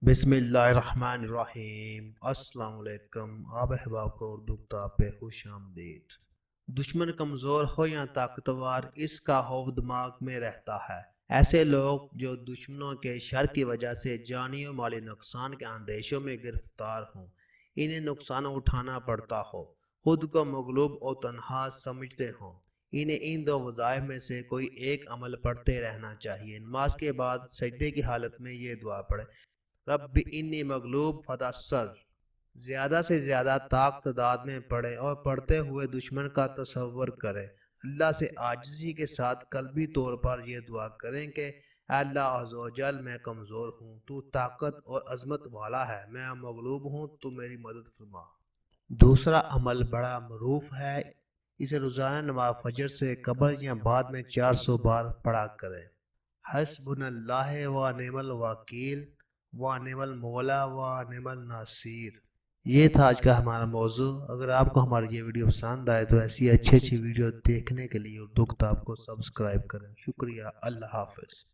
بسم اللہ الرحمن الرحیم۔ السلام علیکم، آپ احباب کو اردو کتاب پہ خوش آمدید۔ دشمن کمزور ہو یا طاقتور، اس کا خوف دماغ میں رہتا ہے۔ ایسے لوگ جو دشمنوں کے شر کی وجہ سے جانی و مالی نقصان کے اندیشوں میں گرفتار ہوں، انہیں نقصان اٹھانا پڑتا ہو، خود کو مغلوب اور تنہا سمجھتے ہوں، انہیں ان دو وظائف میں سے کوئی ایک عمل پڑھتے رہنا چاہیے۔ نماز کے بعد سجدے کی حالت میں یہ دعا پڑھیں: رب انی مغلوب فتنصر۔ زیادہ سے زیادہ طاقت تعداد میں پڑھیں اور پڑھتے ہوئے دشمن کا تصور کریں۔ اللہ سے عاجزی کے ساتھ قلبی طور پر یہ دعا کریں کہ اے اللہ عز و جل، میں کمزور ہوں، تو طاقت اور عظمت والا ہے، میں مغلوب ہوں، تو میری مدد فرما۔ دوسرا عمل بڑا معروف ہے، اسے روزانہ نماز فجر سے قبل یا بعد میں 400 بار پڑھا کریں۔ حسبنا اللہ و نعم الوکیل وَنِعْمَ الْمَوْلَىٰ وَنِعْمَ النَّصِيرُ۔ یہ تھا آج کا ہمارا موضوع۔ اگر آپ کو ہماری یہ ویڈیو پسند آئے تو ایسی اچھی ویڈیو دیکھنے کے لیے اردو کتاب کو سبسکرائب کریں۔ شکریہ، اللہ حافظ۔